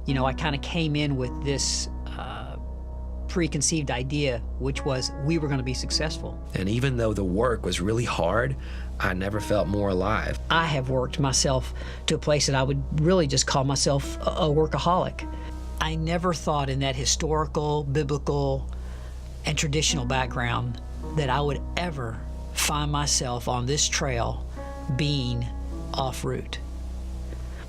I kind of came in with this preconceived idea, which was we were going to be successful. And even though the work was really hard, I never felt more alive. I have worked myself to a place that I would really just call myself a workaholic. I never thought in that historical, biblical, and traditional background that I would ever find myself on this trail being off route.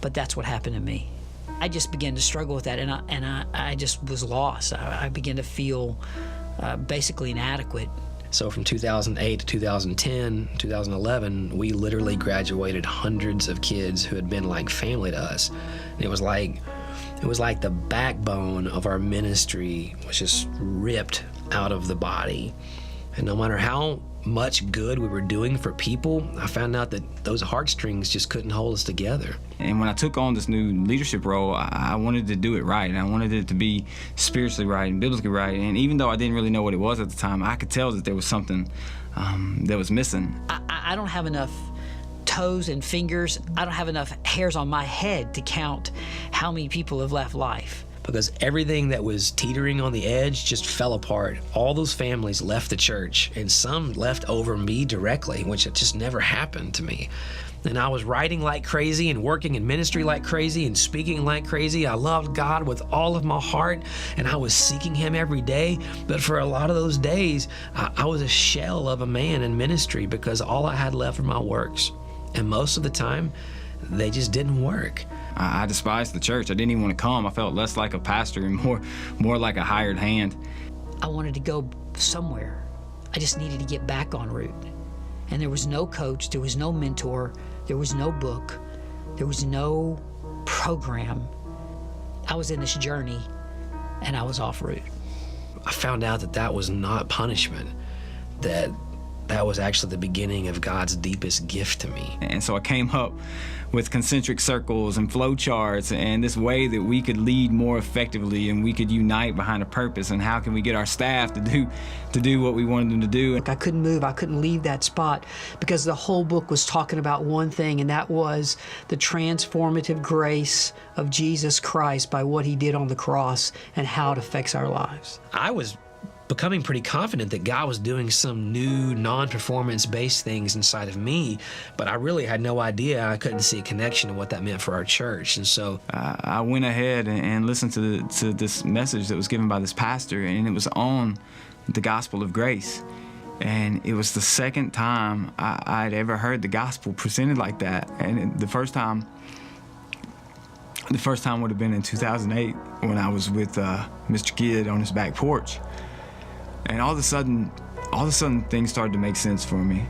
But that's what happened to me. I just began to struggle with that, and I just was lost. I began to feel basically inadequate. So from 2008 to 2010, 2011, we literally graduated hundreds of kids who had been like family to us. And it was like the backbone of our ministry was just ripped out of the body. And no matter how much good we were doing for people, I found out that those heartstrings just couldn't hold us together. And when I took on this new leadership role, I wanted to do it right. And I wanted it to be spiritually right and biblically right. And even though I didn't really know what it was at the time, I could tell that there was something that was missing. I don't have enough toes and fingers. I don't have enough hairs on my head to count how many people have left life. Because everything that was teetering on the edge just fell apart. All those families left the church, and some left over me directly, which had just never happened to me. And I was writing like crazy and working in ministry like crazy and speaking like crazy. I loved God with all of my heart, and I was seeking Him every day. But for a lot of those days, I was a shell of a man in ministry because all I had left were my works. And most of the time, they just didn't work. I despised the church. I didn't even want to come. I felt less like a pastor and more like a hired hand. I wanted to go somewhere. I just needed to get back en route. And there was no coach, there was no mentor, there was no book, there was no program. I was in this journey, and I was off route. I found out that that was not punishment, that was actually the beginning of God's deepest gift to me. And so I came up with concentric circles and flow charts and this way that we could lead more effectively and we could unite behind a purpose, and how can we get our staff to do what we wanted them to do. I couldn't move, I couldn't leave that spot because the whole book was talking about one thing, and that was the transformative grace of Jesus Christ by what He did on the cross and how it affects our lives. I was becoming pretty confident that God was doing some new non-performance-based things inside of me, but I really had no idea. I couldn't see a connection to what that meant for our church. And so I went ahead and listened to this message that was given by this pastor, and it was on the gospel of grace. And it was the second time I'd ever heard the gospel presented like that. And the first time would have been in 2008 when I was with Mr. Kidd on his back porch. And all of a sudden things started to make sense for me.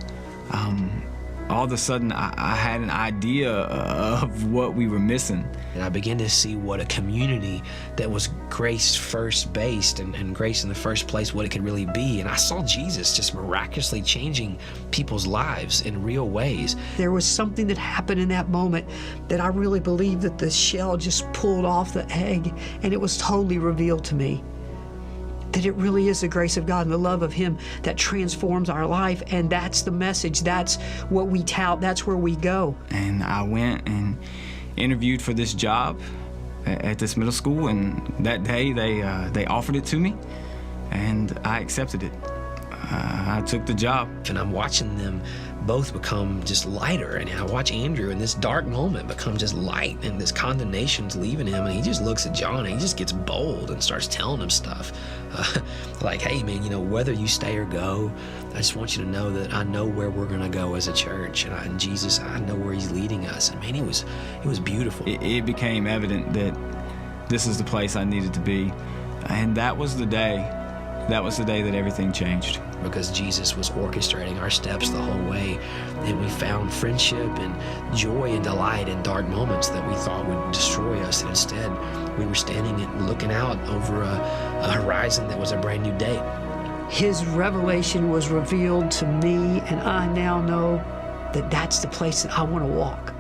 All of a sudden, I had an idea of what we were missing. And I began to see what a community that was grace first based and grace in the first place, what it could really be. And I saw Jesus just miraculously changing people's lives in real ways. There was something that happened in that moment that I really believe that the shell just pulled off the egg, and it was totally revealed to me that it really is the grace of God and the love of Him that transforms our life. And that's the message. That's what we tout. That's where we go. And I went and interviewed for this job at this middle school, and that day they offered it to me, and I accepted it. I took the job. And I'm watching them both become just lighter. And I watch Andrew in this dark moment become just light, and this condemnation's leaving him. And he just looks at John and he just gets bold and starts telling him stuff. Like, hey man, whether you stay or go, I just want you to know that I know where we're gonna go as a church. And Jesus, I know where He's leading us. And man, it was beautiful. It became evident that this is the place I needed to be. And that was the day that everything changed. Because Jesus was orchestrating our steps the whole way, and we found friendship and joy and delight in dark moments that we thought would destroy us. And instead, we were standing and looking out over a horizon that was a brand new day. His revelation was revealed to me, and I now know that that's the place that I want to walk.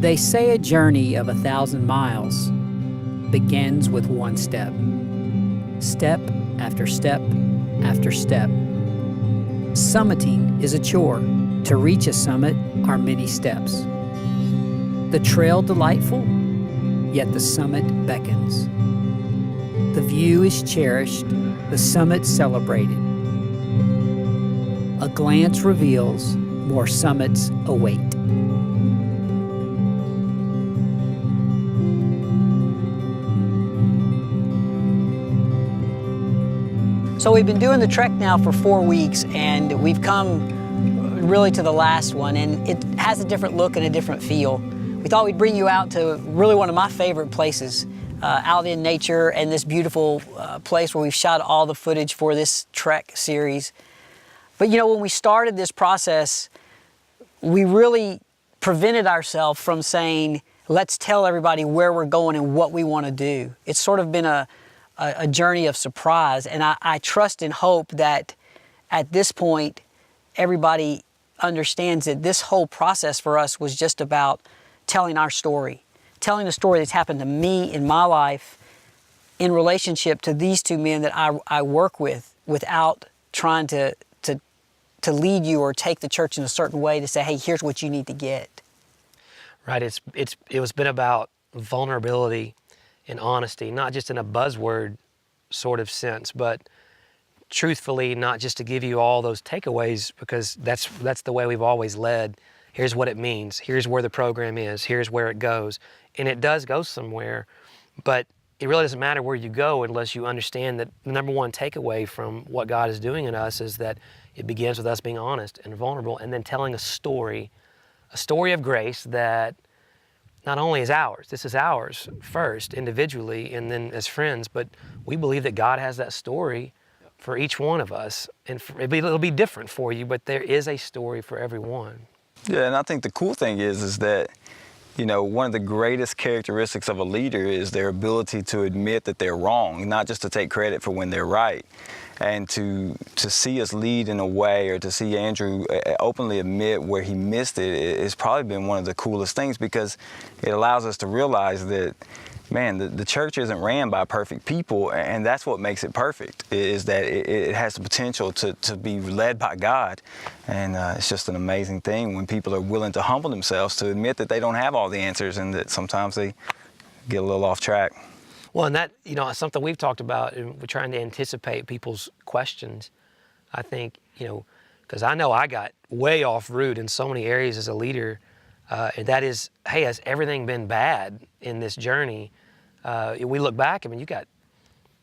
They say a journey of 1,000 miles begins with one step. Step after step after step. Summiting is a chore. To reach a summit are many steps. The trail delightful, yet the summit beckons. The view is cherished, the summit celebrated. A glance reveals more summits await. So we've been doing the trek now for 4 weeks, and we've come really to the last one, and it has a different look and a different feel. We thought we'd bring you out to really one of my favorite places, out in nature, and this beautiful place where we've shot all the footage for this trek series. But you know, when we started this process, we really prevented ourselves from saying, let's tell everybody where we're going and what we want to do. It's sort of been a journey of surprise, and I trust and hope that at this point everybody understands that this whole process for us was just about telling our story, telling a story that's happened to me in my life in relationship to these two men that I work with, without trying to lead you or take the church in a certain way to say, hey, here's what you need to get. Right, it was been about vulnerability and honesty, not just in a buzzword sort of sense, but truthfully, not just to give you all those takeaways, because that's the way we've always led. Here's what it means. Here's where the program is. Here's where it goes. And it does go somewhere, but it really doesn't matter where you go unless you understand that the number one takeaway from what God is doing in us is that it begins with us being honest and vulnerable, and then telling a story of grace that not only is ours, this is ours first, individually, and then as friends, but we believe that God has that story for each one of us. And it'll be different for you, but there is a story for everyone. Yeah, and I think the cool thing is that, you know, one of the greatest characteristics of a leader is their ability to admit that they're wrong, not just to take credit for when they're right. And to see us lead in a way, or to see Andrew openly admit where he missed it, it's probably been one of the coolest things, because it allows us to realize that, man, the church isn't ran by perfect people, and that's what makes it perfect, is that it has the potential to be led by God. And it's just an amazing thing when people are willing to humble themselves, to admit that they don't have all the answers, and that sometimes they get a little off track. Well, and that, you know, something we've talked about, and we're trying to anticipate people's questions. I think, you know, because I know I got way off route in so many areas as a leader, and that is, hey, has everything been bad in this journey? We look back, I mean,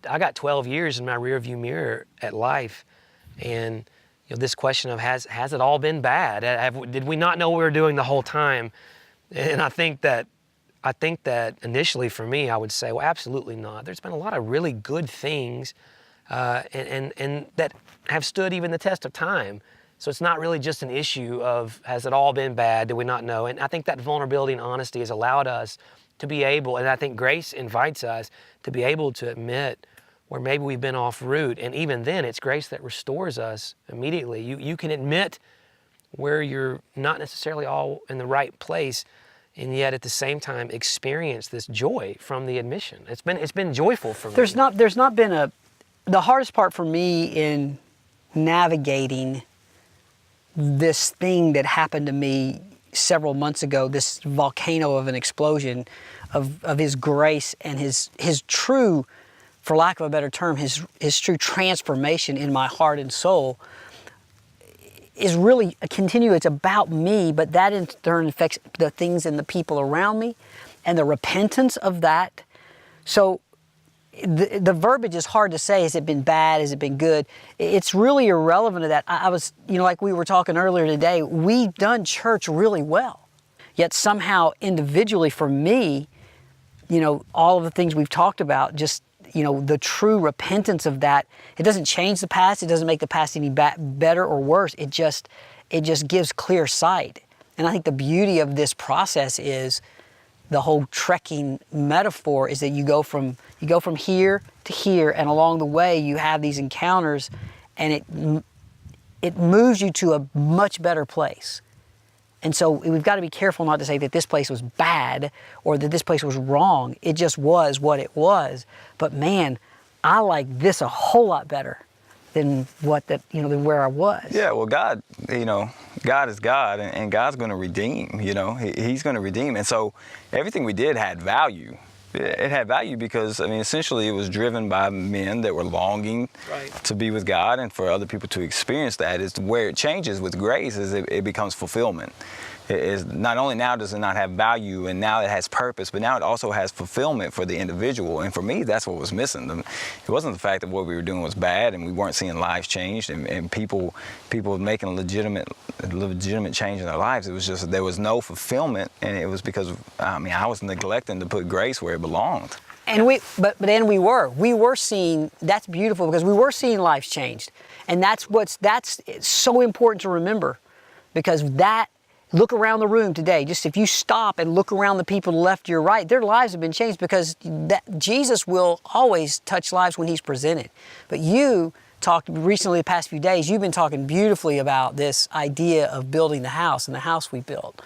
I got 12 years in my rearview mirror at life, and you know, this question of has it all been bad? Did we not know what we were doing the whole time? And I think that initially for me, I would say, well, absolutely not. There's been a lot of really good things, and that have stood even the test of time. So it's not really just an issue of, has it all been bad? Did we not know? And I think that vulnerability and honesty has allowed us to be able, and I think grace invites us to be able to admit where maybe we've been off route. And even then, it's grace that restores us immediately. You can admit where you're not necessarily all in the right place, and yet at the same time experience this joy from the admission. It's been joyful for me. There's not been the hardest part for me in navigating this thing that happened to me several months ago, this volcano of an explosion of His grace and His true, for lack of a better term, His true transformation in my heart and soul, is really a continuum. It's about me, but that in turn affects the things and the people around me, and the repentance of that. So the verbiage is hard to say. Has it been bad? Has it been good? It's really irrelevant to that. I was, you know, like we were talking earlier today, we've done church really well. Yet somehow individually for me, you know, all of the things we've talked about, just, you know, the true repentance of that, it doesn't change the past. It doesn't make the past any better or worse. It just gives clear sight. And I think the beauty of this process is the whole trekking metaphor is that you go from here to here, and along the way you have these encounters, and it moves you to a much better place. And so we've got to be careful not to say that this place was bad or that this place was wrong. It just was what it was. But man, I like this a whole lot better than than where I was. Yeah, well, God, God is God, and God's going to redeem. He's going to redeem, and so everything we did had value. It had value because, essentially it was driven by men that were longing to be with God and for other people to experience that. Is where it changes with grace is it becomes fulfillment. It is not only now does it not have value and now it has purpose, but now it also has fulfillment for the individual. And for me, that's what was missing. It wasn't the fact that what we were doing was bad and we weren't seeing lives changed and people making legitimate change in their lives. It was just there was no fulfillment, and it was because I was neglecting to put grace where it belonged. And we were seeing, that's beautiful because we were seeing lives changed. And that's so important to remember, because look around the room today. Just if you stop and look around the people to the left, your right, their lives have been changed, because Jesus will always touch lives when He's presented. But you talked recently, the past few days, you've been talking beautifully about this idea of building the house and the house we built.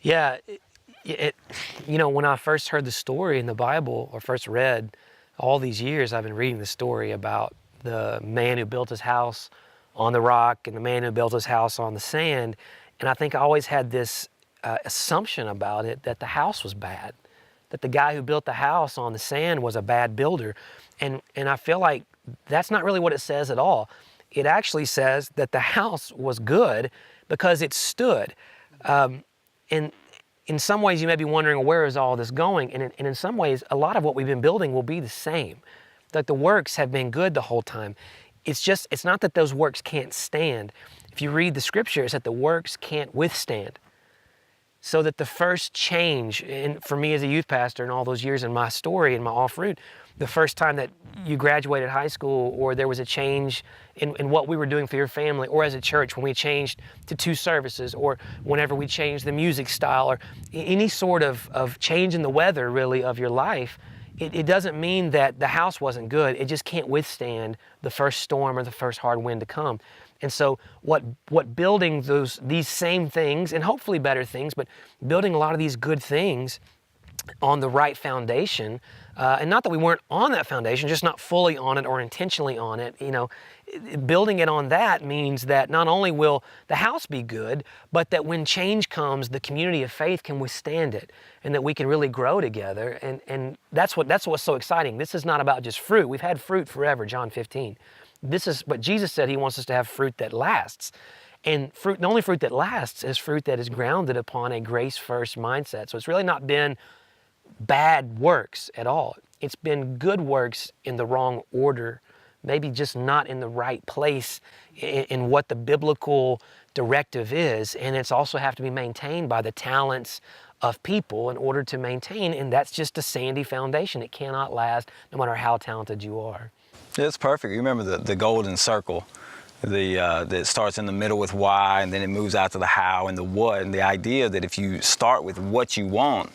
Yeah, when I first heard the story in the Bible, or first read, all these years I've been reading the story about the man who built his house on the rock and the man who built his house on the sand. And I think I always had this assumption about it, that the house was bad, that the guy who built the house on the sand was a bad builder. And I feel like that's not really what it says at all. It actually says that the house was good because it stood. And in some ways you may be wondering, where is all this going? And in some ways, a lot of what we've been building will be the same. Like the works have been good the whole time. It's not that those works can't stand. If you read the scripture, it's that the works can't withstand. So that the first change, and for me as a youth pastor and all those years in my story, in my off-route, the first time that you graduated high school, or there was a change in what we were doing for your family, or as a church when we changed to 2 services, or whenever we changed the music style, or any sort of change in the weather really of your life, it doesn't mean that the house wasn't good. It just can't withstand the first storm or the first hard wind to come. And so what building these same things, and hopefully better things, but building a lot of these good things on the right foundation, and not that we weren't on that foundation, just not fully on it or intentionally on it, building it on that means that not only will the house be good, but that when change comes, the community of faith can withstand it, and that we can really grow together. And that's what's so exciting. This is not about just fruit. We've had fruit forever, John 15. This is what Jesus said. He wants us to have fruit that lasts. And the only fruit that lasts is fruit that is grounded upon a grace-first mindset. So it's really not been bad works at all. It's been good works in the wrong order, maybe just not in the right place in what the biblical directive is. And it's also have to be maintained by the talents of people in order to maintain. And that's just a sandy foundation. It cannot last no matter how talented you are. It's perfect. You remember the golden circle, that starts in the middle with why, and then it moves out to the how and the what, and the idea that if you start with what you want,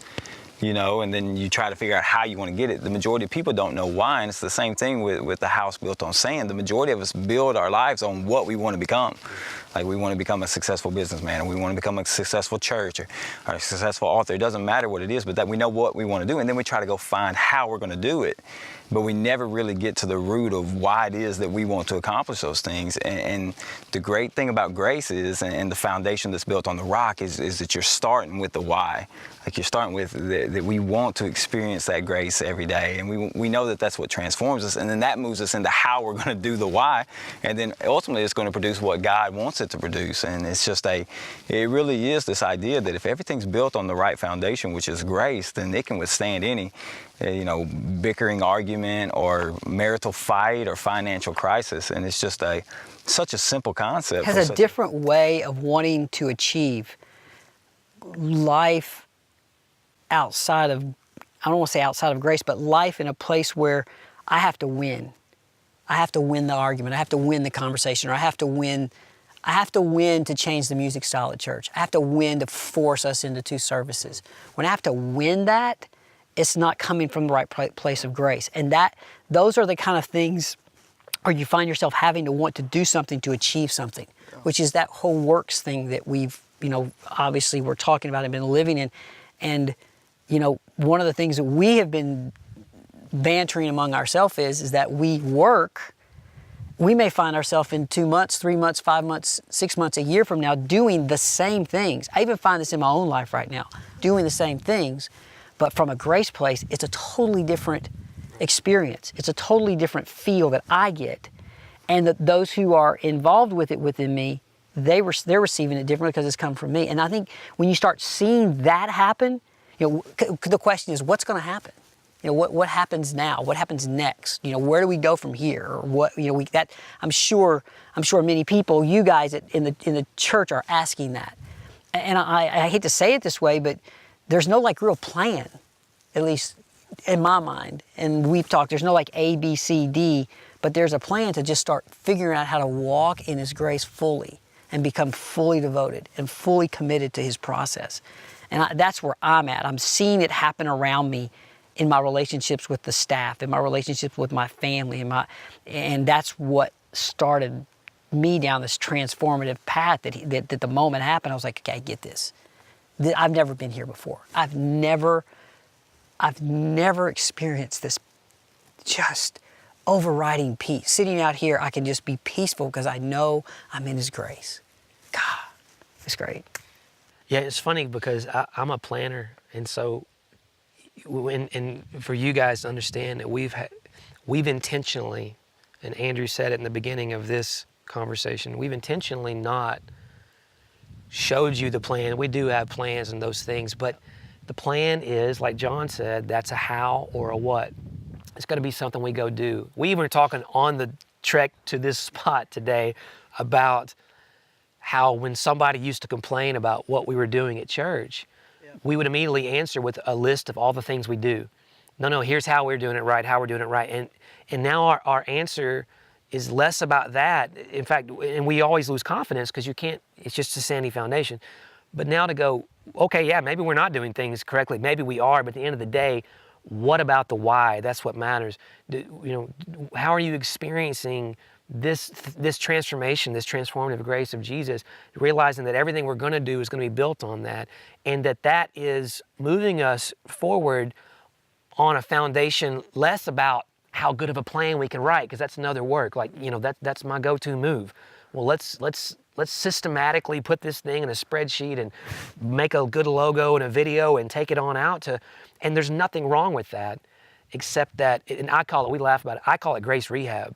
and then you try to figure out how you want to get it. The majority of people don't know why, and it's the same thing with the house built on sand. The majority of us build our lives on what we want to become. Like we want to become a successful businessman, or we want to become a successful church, or a successful author. It doesn't matter what it is, but that we know what we want to do, and then we try to go find how we're going to do it. But we never really get to the root of why it is that we want to accomplish those things. And the great thing about grace is, and the foundation that's built on the rock is that you're starting with the why. Like you're starting with that we want to experience that grace every day. And we know that that's what transforms us. And then that moves us into how we're going to do the why. And then ultimately it's going to produce what God wants it to produce. And it's just it really is this idea that if everything's built on the right foundation, which is grace, then it can withstand any bickering argument or marital fight or financial crisis. And it's just such a simple concept. It has a different way of wanting to achieve life outside of, I don't want to say outside of grace, but life in a place where I have to win. I have to win the argument. I have to win the conversation, or I have to win to change the music style at church. I have to win to force us into 2 services. When I have to win that, it's not coming from the right place of grace. And those are the kind of things, or you find yourself having to want to do something to achieve something, which is that whole works thing that we've obviously we're talking about and been living in. And, one of the things that we have been bantering among ourselves is that we may find ourselves in 2 months, 3 months, 5 months, 6 months, a year from now doing the same things. I even find this in my own life right now, doing the same things, but from a grace place, it's a totally different experience. It's a totally different feel that I get, and that those who are involved with it within me, they're receiving it differently because it's come from me. And I think when you start seeing that happen, the question is, what's going to happen? What happens now? What happens next? Where do we go from here? Or what? I'm sure many people, you guys in the church, are asking that. And I hate to say it this way, but there's no real plan, at least in my mind. And we've talked. There's no A, B, C, D, but there's a plan to just start figuring out how to walk in His grace fully and become fully devoted and fully committed to His process. And that's where I'm at. I'm seeing it happen around me, in my relationships with the staff, in my relationships with my family, and that's what started me down this transformative path. That the moment happened, I was like, okay, I get this. I've never been here before. I've never experienced this just overriding peace. Sitting out here, I can just be peaceful because I know I'm in His grace. God, it's great. Yeah, it's funny because I'm a planner, and so. And for you guys to understand that we've intentionally, and Andrew said it in the beginning of this conversation, we've intentionally not showed you the plan. We do have plans and those things, but the plan is, like John said, that's a how or a what. It's going to be something we go do. We even were talking on the trek to this spot today about how when somebody used to complain about what we were doing at church, we would immediately answer with a list of all the things we do. No, here's how we're doing it right, how we're doing it right. And now our answer is less about that. In fact, and we always lose confidence because it's just a sandy foundation. But now to go, okay, yeah, maybe we're not doing things correctly. Maybe we are, but at the end of the day, what about the why? That's what matters. How are you experiencing this transformation, this transformative grace of Jesus, realizing that everything we're going to do is going to be built on that, and that is moving us forward on a foundation less about how good of a plan we can write, because that's another work. That's my go-to move. Well, let's systematically put this thing in a spreadsheet and make a good logo and a video and take it on out and there's nothing wrong with that, except that, and we laugh about it, I call it grace rehab.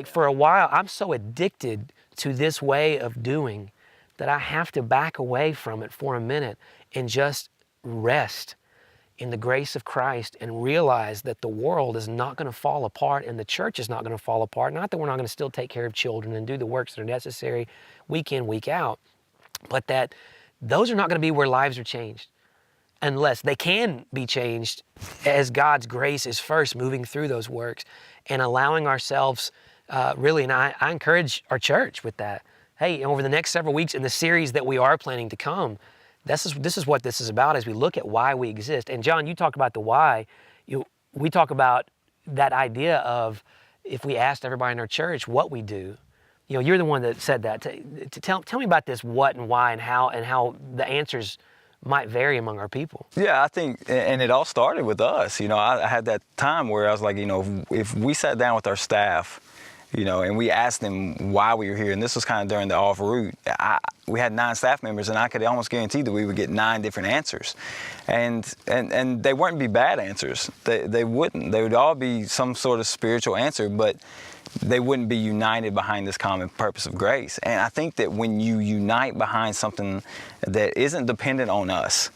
For a while, I'm so addicted to this way of doing that I have to back away from it for a minute and just rest in the grace of Christ and realize that the world is not going to fall apart and the church is not going to fall apart. Not that we're not going to still take care of children and do the works that are necessary week in, week out, but that those are not going to be where lives are changed unless they can be changed as God's grace is first moving through those works and allowing ourselves really, and I encourage our church with that. Hey, over the next several weeks in the series that we are planning to come, this is what this is about as we look at why we exist. And John, you talk about the why. We talk about that idea of if we asked everybody in our church what we do. You're the one that said that. Tell me about this what and why and how the answers might vary among our people. Yeah, I think, and it all started with us. I had that time where I was like, if we sat down with our staff, and we asked them why we were here, and this was kind of during the off route. We had 9 staff members, and I could almost guarantee that we would get 9 different answers, and they wouldn't be bad answers. They wouldn't. They would all be some sort of spiritual answer, but they wouldn't be united behind this common purpose of grace. And I think that when you unite behind something that isn't dependent on us,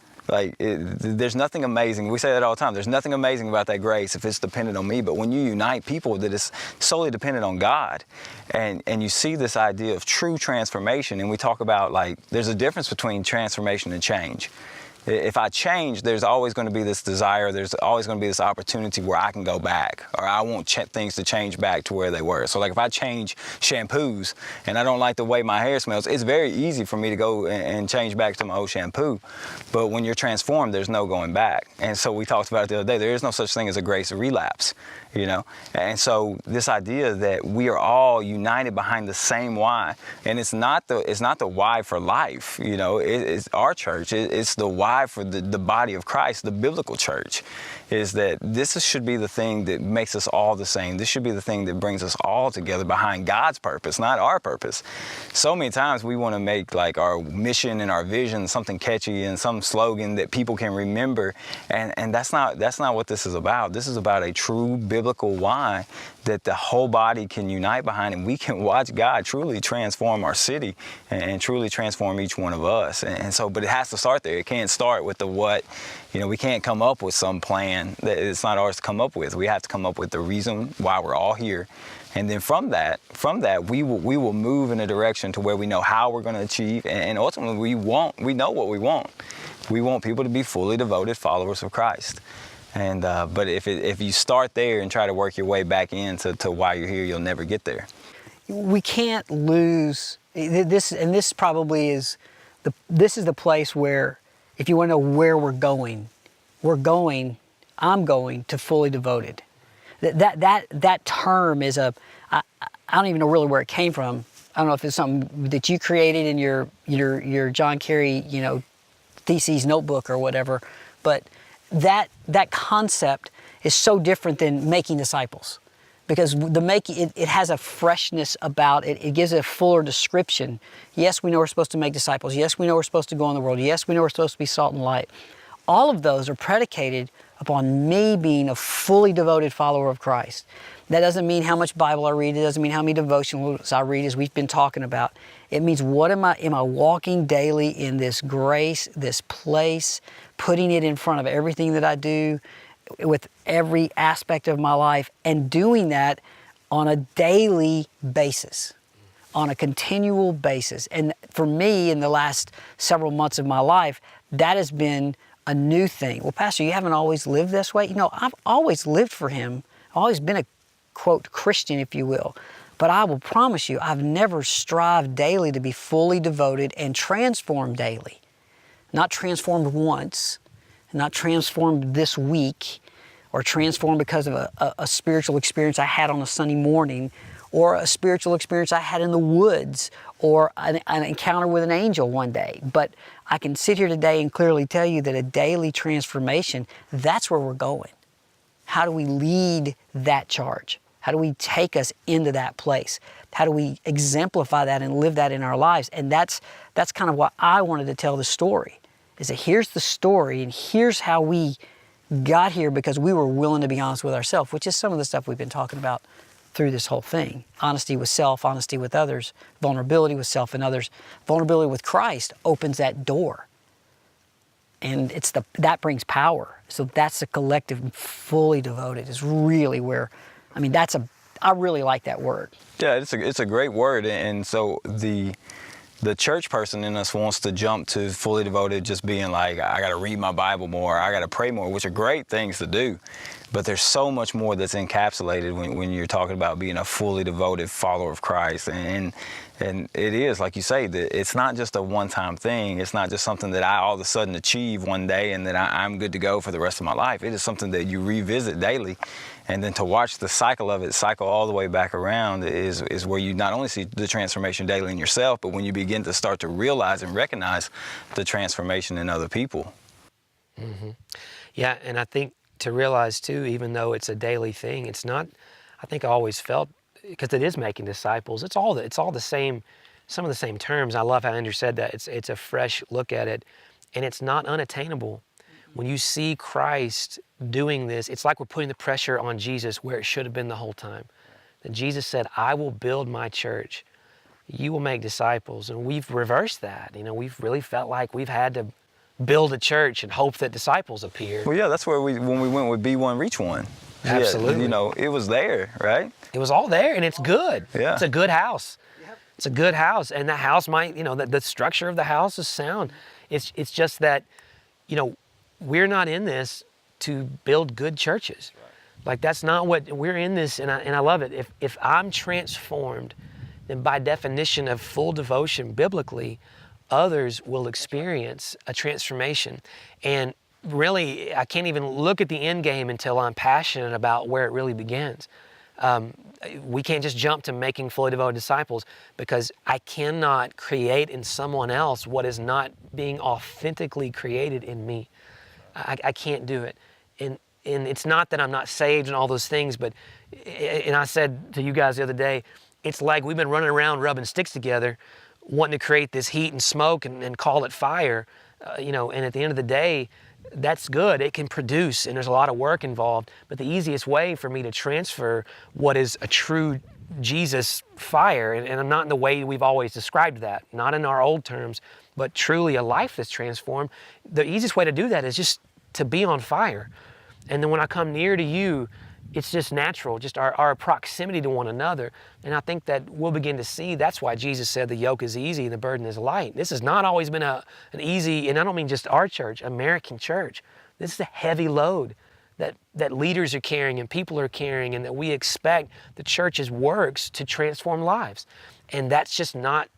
there's nothing amazing. We say that all the time. There's nothing amazing about that grace if it's dependent on me. But when you unite people that is solely dependent on God, and you see this idea of true transformation, and we talk about there's a difference between transformation and change. If I change, there's always going to be this desire, there's always going to be this opportunity where I can go back, or I want things to change back to where they were. So like if I change shampoos and I don't like the way my hair smells, it's very easy for me to go and change back to my old shampoo. But when you're transformed, there's no going back. And so we talked about it the other day, there is no such thing as a grace of relapse, you know? And so this idea that we are all united behind the same why, and it's not the why for life, you know, it's our church, it's the why for the body of Christ, the biblical church, is that this should be the thing that makes us all the same. This should be the thing that brings us all together behind God's purpose, not our purpose. So many times we want to make like our mission and our vision something catchy and some slogan that people can remember, and that's not what this is about. This is about a true biblical why that the whole body can unite behind, and we can watch God truly transform our city and truly transform each one of us. And so, but it has to start there. It can't start with the what. You know, we can't come up with some plan that it's not ours to come up with. We have to come up with the reason why we're all here. And then from that, we will move in a direction to where we know how we're going to achieve, and ultimately we know what we want. We want people to be fully devoted followers of Christ. And but if you start there and try to work your way back into why you're here, you'll never get there. We can't lose this, and this probably is the place where, if you want to know where I'm going to fully devoted. That term is I don't even know really where it came from. I don't know if it's something that you created in your John Kerry, you know, theses notebook or whatever, but that concept is so different than making disciples, because it has a freshness about it. It gives a fuller description. Yes, we know we're supposed to make disciples. Yes, we know we're supposed to go in the world. Yes, we know we're supposed to be salt and light. All of those are predicated upon me being a fully devoted follower of Christ. That doesn't mean how much Bible I read. It doesn't mean how many devotionals I read, as we've been talking about. It means am I walking daily in this grace, this place, putting it in front of everything that I do, with every aspect of my life, and doing that on a daily basis, on a continual basis. And for me, in the last several months of my life, that has been a new thing. Well, Pastor, you haven't always lived this way? You know, I've always lived for Him. I've always been a, quote, Christian, if you will. But I will promise you, I've never strived daily to be fully devoted and transformed daily. Not transformed once, not transformed this week, or transformed because of a spiritual experience I had on a Sunday morning, or a spiritual experience I had in the woods, or an encounter with an angel one day. But I can sit here today and clearly tell you that a daily transformation, that's where we're going. How do we lead that charge? How do we take us into that place? How do we exemplify that and live that in our lives? And that's kind of what I wanted to tell the story, is that here's the story and here's how we got here, because we were willing to be honest with ourselves, which is some of the stuff we've been talking about through this whole thing. Honesty with self, honesty with others, vulnerability with self and others. Vulnerability with Christ opens that door. And that brings power. So that's the collective fully devoted is really where, I mean, I really like that word. Yeah, it's a great word. And so the church person in us wants to jump to fully devoted, just being like, I got to read my Bible more, I got to pray more, which are great things to do. But there's so much more that's encapsulated when you're talking about being a fully devoted follower of Christ. And it is, like you say, that it's not just a one-time thing. It's not just something that I all of a sudden achieve one day and that I'm good to go for the rest of my life. It is something that you revisit daily. And then to watch the cycle of it cycle all the way back around is where you not only see the transformation daily in yourself, but when you begin to start to realize and recognize the transformation in other people. Mm-hmm. Yeah, and I think to realize too, even though it's a daily thing, it's not, I think I always felt, because it is making disciples, it's all the same, some of the same terms. I love how Andrew said that. It's a fresh look at it, and it's not unattainable. When you see Christ doing this, it's like we're putting the pressure on Jesus where it should have been the whole time. And Jesus said, I will build my church. You will make disciples. And we've reversed that. You know, we've really felt like we've had to build a church and hope that disciples appear. Well, yeah, that's where when we went with Be One, Reach One. Absolutely. Yeah, you know, it was there, right? It was all there, and it's good. Yeah. It's a good house. It's a good house. And the house might, you know, the structure of the house is sound. It's just that we're not in this to build good churches. Like, that's not what we're in this, and I love it. If I'm transformed, then by definition of full devotion biblically, others will experience a transformation. And really, I can't even look at the end game until I'm passionate about where it really begins. We can't just jump to making fully devoted disciples, because I cannot create in someone else what is not being authentically created in me. I can't do it. And it's not that I'm not saved and all those things, but, and I said to you guys the other day, it's like we've been running around rubbing sticks together, wanting to create this heat and smoke and call it fire, and at the end of the day, that's good. It can produce, and there's a lot of work involved, but the easiest way for me to transfer what is a true Jesus fire, and I'm not in the way we've always described that, not in our old terms, but truly a life that's transformed, the easiest way to do that is just to be on fire. And then when I come near to you, it's just natural, just our proximity to one another. And I think that we'll begin to see that's why Jesus said the yoke is easy and the burden is light. This has not always been an easy, and I don't mean just our church, American church. This is a heavy load that leaders are carrying and people are carrying, and that we expect the church's works to transform lives. And that's not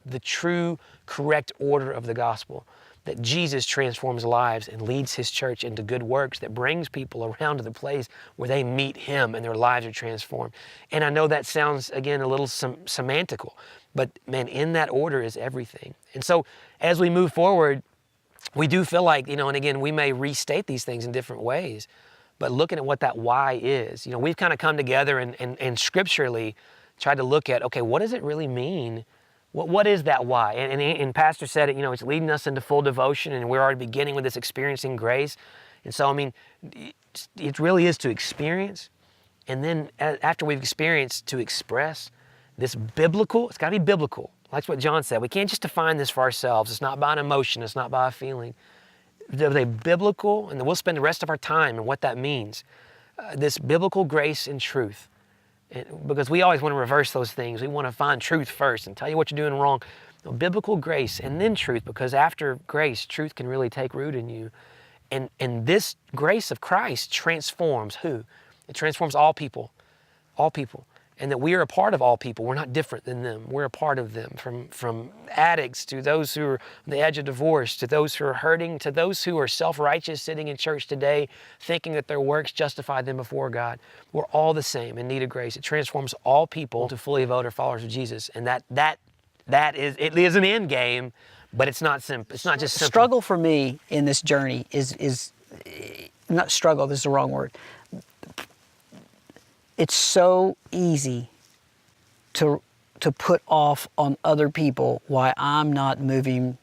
the true, correct order of the gospel. That Jesus transforms lives and leads his church into good works that brings people around to the place where they meet him and their lives are transformed. And I know that sounds, again, a little semantical, but man, in that order is everything. And so as we move forward, we do feel like, and again, we may restate these things in different ways, but looking at what that why is, we've kind of come together and scripturally tried to look at, okay, what does it really mean? What is that why? And Pastor said it, it's leading us into full devotion, and we're already beginning with this experiencing grace. And so, it really is to experience, and then after we've experienced, to express this biblical, it's got to be biblical. That's what John said. We can't just define this for ourselves. It's not by an emotion. It's not by a feeling. They're biblical, and then we'll spend the rest of our time in what that means. This biblical grace and truth. Because we always want to reverse those things. We want to find truth first and tell you what you're doing wrong. No, biblical grace and then truth, because after grace, truth can really take root in you. And this grace of Christ transforms who? It transforms all people. All people. And that we are a part of all people. We're not different than them. We're a part of them. From addicts to those who are on the edge of divorce, to those who are hurting, to those who are self-righteous sitting in church today thinking that their works justify them before God. We're all the same in need of grace. It transforms all people to fully devoted followers of Jesus. And that is an end game, but it's not simple. It's not just simple. Struggle for me in this journey is not struggle, this is the wrong word. It's so easy to put off on other people why I'm not moving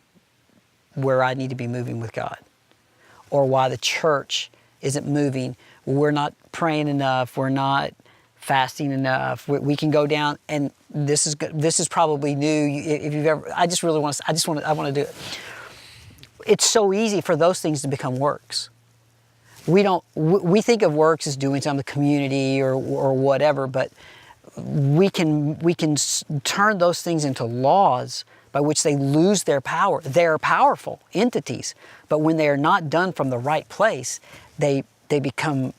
where I need to be moving with God, or why the church isn't moving. We're not praying enough. We're not fasting enough. We can go down, and this is probably new. If you've ever, I want to do it. It's so easy for those things to become works. We think of works as doing something in the community or whatever, but we can turn those things into laws by which they lose their power. They're powerful entities, but when they are not done from the right place, they become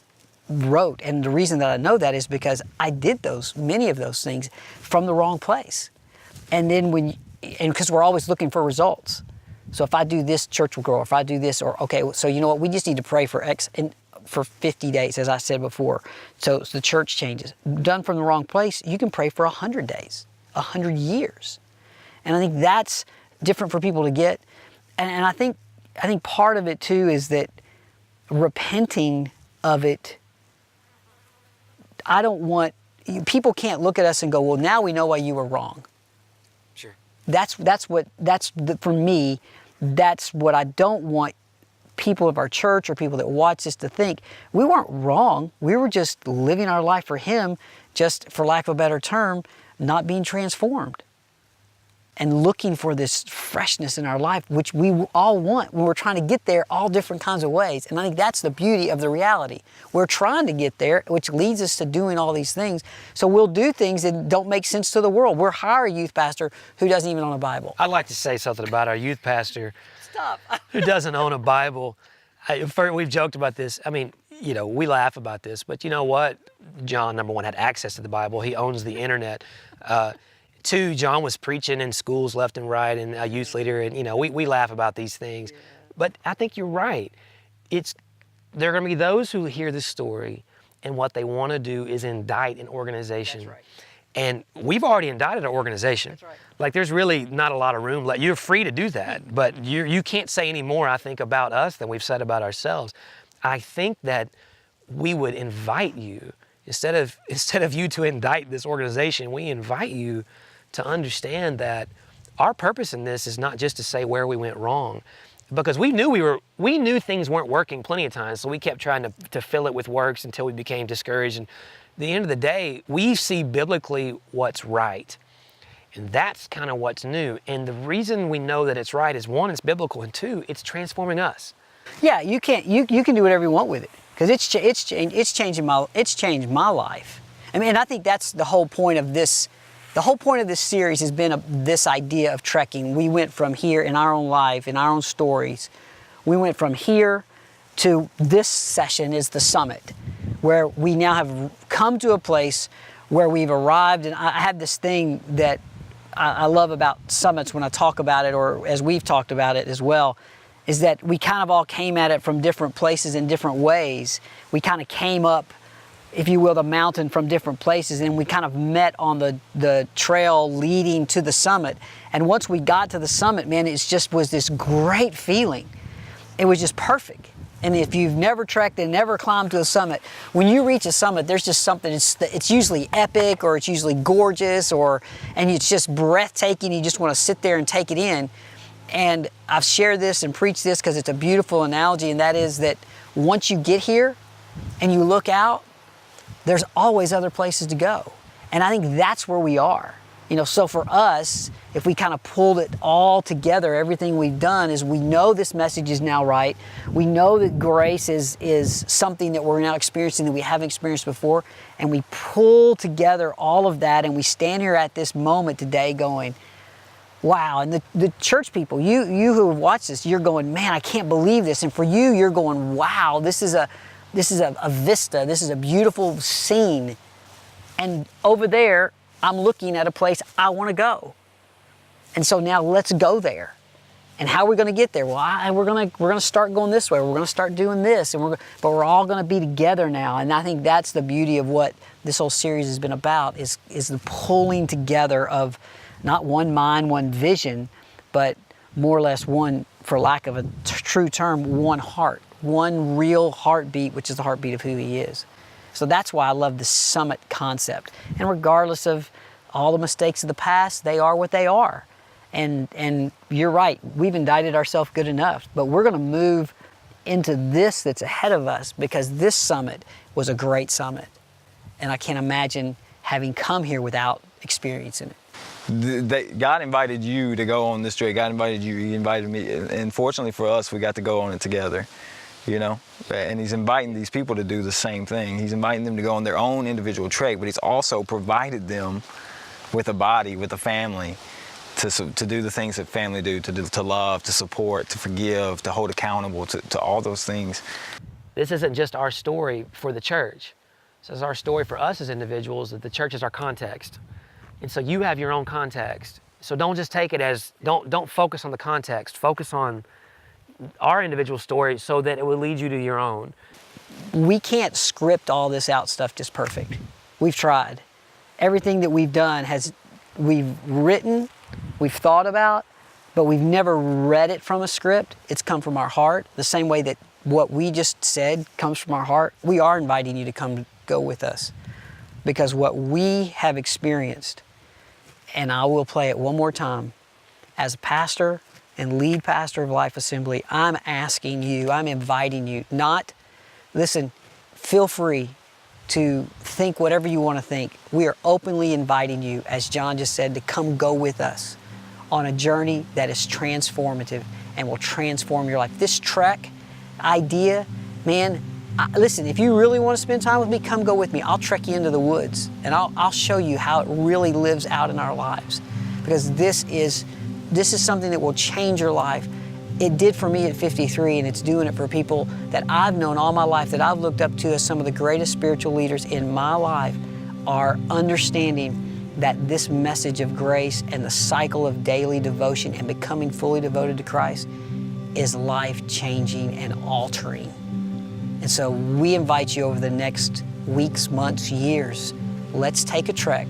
rote. And the reason that I know that is because I did many of those things from the wrong place. And then because we're always looking for results. So if I do this, church will grow. If I do this, so you know what? We just need to pray for X and for 50 days, as I said before. So the church changes. Done from the wrong place, you can pray for 100 days, 100 years. And I think that's different for people to get. And I think part of it too is that repenting of it, people can't look at us and go, well, now we know why you were wrong. Sure. For me, that's what I don't want people of our church or people that watch this to think. We weren't wrong. We were just living our life for Him, just for lack of a better term, not being transformed. And looking for this freshness in our life, which we all want when we're trying to get there all different kinds of ways. And I think that's the beauty of the reality. We're trying to get there, which leads us to doing all these things. So we'll do things that don't make sense to the world. We'll hire a youth pastor who doesn't even own a Bible. I'd like to say something about our youth pastor. who doesn't own a Bible? We've joked about this. I mean, you know, we laugh about this, but you know what? John, number one, had access to the Bible. He owns the internet. Two, John was preaching in schools left and right and a youth leader. And, you know, we laugh about these things. Yeah. But I think you're right. There are going to be those who hear this story and what they want to do is indict an organization. That's right. And we've already indicted our organization. That's right. Like, there's really not a lot of room left. You're free to do that, but you can't say any more, I think, about us than we've said about ourselves. I think that we would invite you, instead of you to indict this organization, we invite you to understand that our purpose in this is not just to say where we went wrong, because we knew things weren't working plenty of times, so we kept trying to fill it with works until we became discouraged. And at the end of the day, we see biblically what's right. And that's kind of what's new. And the reason we know that it's right is, one, it's biblical, and two, it's transforming us. Yeah, you can do whatever you want with it, because it's changed my life. I mean, and I think that's the whole point of this. The whole point of this series has been this idea of trekking. We went from here in our own life, in our own stories. We went from here to this session is the summit, where we now have come to a place where we've arrived. And I have this thing that I love about summits when I talk about it, or as we've talked about it as well, is that we kind of all came at it from different places in different ways. We kind of came up, if you will, the mountain from different places, and we kind of met on the trail leading to the summit. And once we got to the summit, man, it just was this great feeling. It was just perfect. And if you've never trekked and never climbed to a summit, when you reach a summit, there's just something, it's usually epic, or it's usually gorgeous, and it's just breathtaking. You just want to sit there and take it in. And I've shared this and preached this because it's a beautiful analogy, and that is that once you get here and you look out, there's always other places to go. And I think that's where we are. You know, so for us, if we kind of pulled it all together, everything we've done is, we know this message is now right. We know that grace is something that we're now experiencing that we haven't experienced before. And we pull together all of that, and we stand here at this moment today going, wow. And the church people, you who have watched this, you're going, man, I can't believe this. And for you, you're going, wow, this is a vista. This is a beautiful scene. And over there, I'm looking at a place I want to go. And so now let's go there. And how are we going to get there? Well, we're going to start going this way. We're going to start doing this. But we're all going to be together now. And I think that's the beauty of what this whole series has been about, is the pulling together of not one mind, one vision, but more or less one, for lack of a true term, one heart, one real heartbeat, which is the heartbeat of who He is. So that's why I love the summit concept. And regardless of all the mistakes of the past, they are what they are. And you're right, we've indicted ourselves good enough, but we're going to move into this that's ahead of us, because this summit was a great summit. And I can't imagine having come here without experiencing it. God invited you to go on this trip. God invited you, He invited me. And fortunately for us, we got to go on it together, you know? And He's inviting these people to do the same thing. He's inviting them to go on their own individual trek, but He's also provided them with a body, with a family, to do the things that family do, to love, to support, to forgive, to hold accountable, to all those things. This isn't just our story for the church. This is our story for us as individuals, that the church is our context. And so you have your own context. So don't just take it as, don't focus on the context. Focus on our individual story so that it will lead you to your own. We can't script all this out stuff just perfect. We've tried. Everything that we've done we've written, we've thought about, but we've never read it from a script. It's come from our heart, the same way that what we just said comes from our heart. We are inviting you to come go with us, because what we have experienced, and I will play it one more time, as a pastor and lead pastor of Life Assembly, I'm asking you, I'm inviting you, listen, feel free to think whatever you want to think. We are openly inviting you, as John just said, to come go with us on a journey that is transformative and will transform your life. This trek idea, man, listen, if you really want to spend time with me, come go with me. I'll trek you into the woods, and I'll show you how it really lives out in our lives. Because this is something that will change your life. it did for me at 53, and it's doing it for people that I've known all my life, that I've looked up to as some of the greatest spiritual leaders in my life, are understanding that this message of grace and the cycle of daily devotion and becoming fully devoted to Christ is life-changing and altering. And so we invite you over the next weeks, months, years, let's take a trek.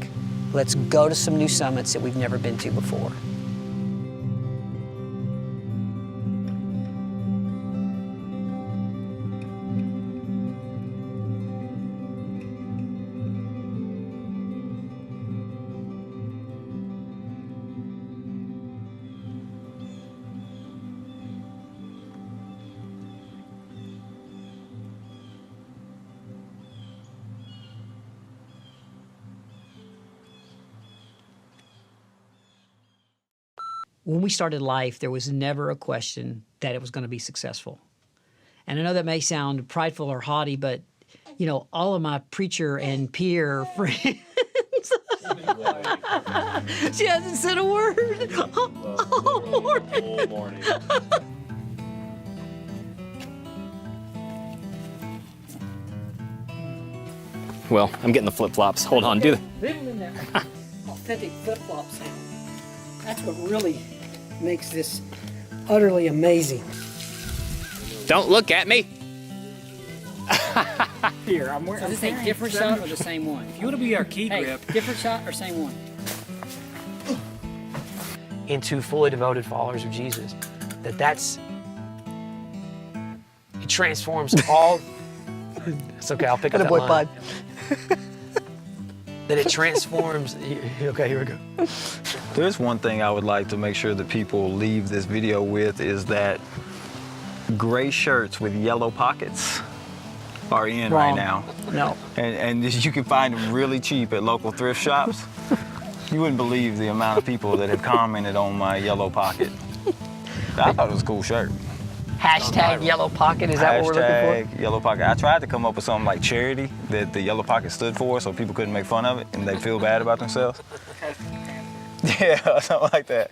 Let's go to some new summits that we've never been to before. When we started life, there was never a question that it was going to be successful. And I know that may sound prideful or haughty, but, you know, all of my preacher and peer friends, she hasn't said a word all morning. Well, I'm getting the flip-flops. Hold on, do the... Living in that authentic flip-flop sound. That's what really makes this utterly amazing. Don't look at me. Here, I'm wearing. So this a different shot or the same one? If you want to be our key grip. Different shot or same one? Into fully devoted followers of Jesus, it transforms all. It's okay, I'll pick up that Boy, line. bud. That it transforms. Okay, here we go. There's one thing I would like to make sure that people leave this video with, is that gray shirts with yellow pockets are in right now. No. And you can find them really cheap at local thrift shops. You wouldn't believe the amount of people that have commented on my yellow pocket. I thought it was a cool shirt. Hashtag yellow pocket, is that what we're looking for? Hashtag yellow pocket. I tried to come up with something like charity that the yellow pocket stood for, so people couldn't make fun of it and they feel bad about themselves. Yeah, something like that.